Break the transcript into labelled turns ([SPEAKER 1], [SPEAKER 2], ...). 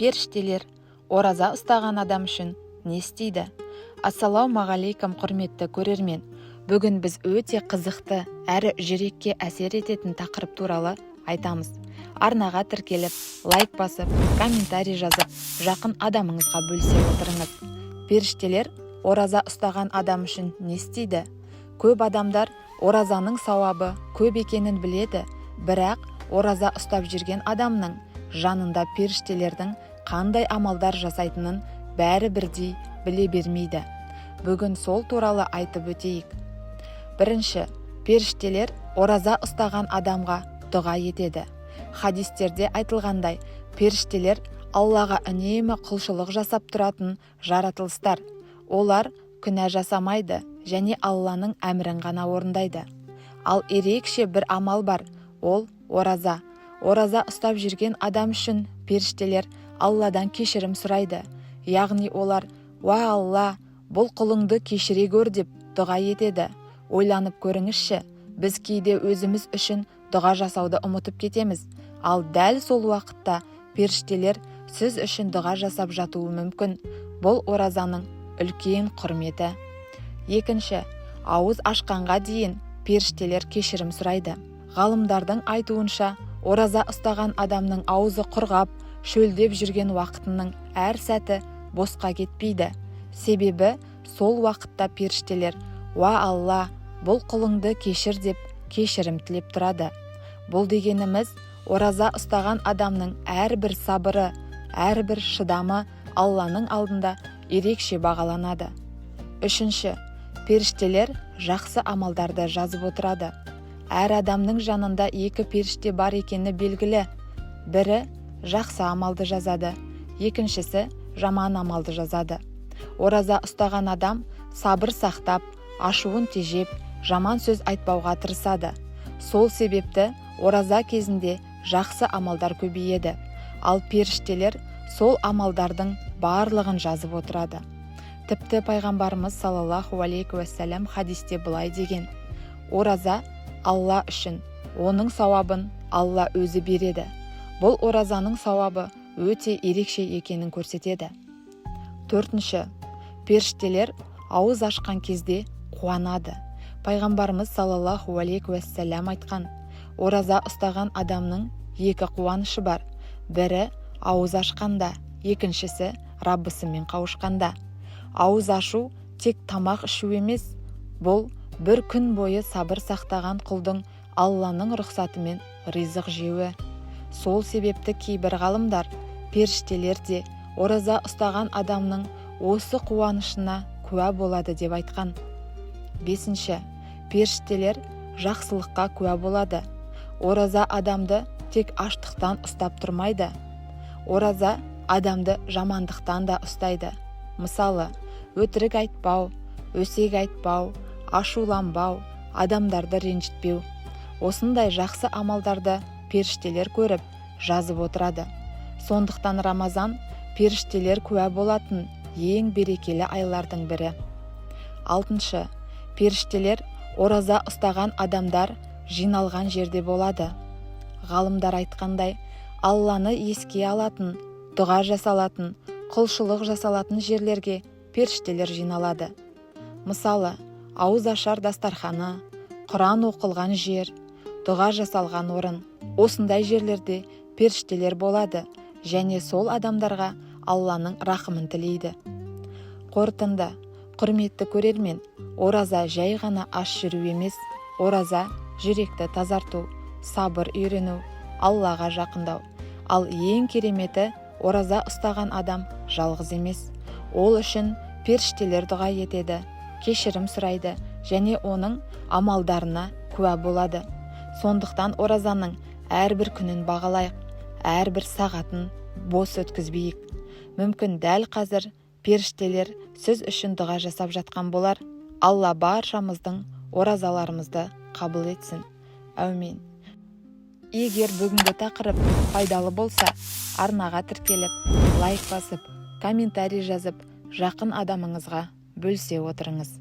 [SPEAKER 1] Періштелер ораза ұстаған адам үшін не істейді? Ассалаумағалейкум құрметті көрермен. Бүгін біз өте қызықты әрі жүрекке әсер ететін тақырып туралы айтамыз. Арнаға тіркеліп, лайк басып, комментарий жазып, жақын адамыңызға бөлісе отырыңыз. Періштелер ораза ұстаған адам үшін не істейді? Көп адамдар оразаның сауабы көп екенін біледі, бірақ ораза ұстап жүрген адамның жанында періштелердің қандай амалдар жасайтынын бәрі бірдей біле бермейді. Бүгін сол туралы айтып өтейік. Бірінші, періштелер ораза ұстаған адамға дұға етеді. Хадистерде айтылғандай, періштелер Аллаға үнемі құлшылық жасап тұратын жаратылыстар. Олар күнә жасамайды және Алланың әмірін ғана орындайды. Ал ерекше бір амал бар, ол ораза. Ораза ұстап жүрген адам үшін періштелер Алладан кешірім сұрайды. Яғни олар: «Уа Алла, бұл құлыңды кешіре көр» деп дұға етеді. Ойланып көріңізші, біз кейде өзіміз үшін дұға жасауды ұмытып кетеміз. Ал дәл сол уақытта періштелер сіз үшін дұға жасап жатуы мүмкін. Бұл оразаның үлкен құрметі. Екінші, ауыз ашқанға дейін періштелер кешірім сұрайды. Ғалымдардың айтуынша, ораза ұстаған адамның аузы құрғап, шөлдеп жүрген уақытының әр сәті босқа кетпейді. Себебі сол уақытта періштелер: «Уа Алла, бұл құлыңды кешір» деп кешірім тілеп тұрады. Бұл дегеніміз, ораза ұстаған адамның әрбір сабыры, әрбір шыдамы Алланың алдында ерекше бағаланады. Үшінші, періштелер жақсы амалдарды жазып отырады. Әр адамның жанында екі періште бар екені белгілі. Бірі жақсы амалды жазады, екіншісі жаман амалды жазады. Ораза ұстаған адам сабыр сақтап, ашуын тежеп, жаман сөз айтпауға тырысады. Сол себепті ораза кезінде жақсы амалдар көбейеді. Ал періштелер сол амалдардың барлығын жазып отырады. Тіпті пайғамбарымыз саллаллаху алейхи уассалам хадисте былай деген: «Ораза Алла үшін, оның сауабын Алла өзі береді». Бұл оразаның сауабы өте ерекше екенін көрсетеді. Төртінші, періштелер ауыз ашқан кезде қуанады. Пайғамбарымыз саллаллаху алейхи уассалам айтқан: ораза ұстаған адамның екі қуанышы бар. Бірі ауыз ашқанда, екіншісі Раббысымен қауышқанда. Ауыз ашу тек тамақ ішу емес, бұл бір күн бойы сабыр сақтаған құлдың Алланың рұқсатымен ризық жеуі. Сол себепті кейбір ғалымдар періштелер де ораза ұстаған адамның осы қуанышына куә болады деп айтқан. Бесінші, періштелер жақсылыққа куә болады. Ораза адамды тек аштықтан ұстап тұрмайды. Ораза адамды жамандықтан да ұстайды. Мысалы, өтірік айтпау, өсек айтпау, ашуланбау, адамдарды ренжітпеу. Осындай жақсы амалдарды періштелер көріп, жазып отырады. Сондықтан Рамазан періштелер куә болатын ең берекелі айлардың бірі. Алтыншы, періштелер ораза ұстаған адамдар жиналған жерде болады. Ғалымдар айтқандай, Алланы еске алатын, дұға жасалатын, құлшылық жасалатын жерлерге періштелер жиналады. Мысалы, ауыз ашар дастарханы, Құран оқылған жер, дұға жасалған орын. Осындай жерлерде періштелер болады және сол адамдарға Алланың рахымын тілейді. Қорытынды, құрметті көрермен, ораза жай ғана аш жүру емес, ораза жүректі тазарту, сабыр үйрену, Аллаға жақындау. Ал ең кереметі, ораза ұстаған адам жалғыз емес. Ол үшін періштелер дұға етеді, кешірім сұрайды және оның амалдарына куә болады. Сондықтан оразаның әрбір күнін бағалайық, әрбір сағатын бос өткізбейік. Мүмкін дәл қазір періштелер сіз үшін дұға жасап жатқан болар. Алла баршамыздың оразаларымызды қабыл етсін. Әумин. Егер бүгінгі тақырып пайдалы болса, арнаға тіркеліп, лайк басып, комментарий жазып, жақын адамыңызға бөлісе отырыңыз.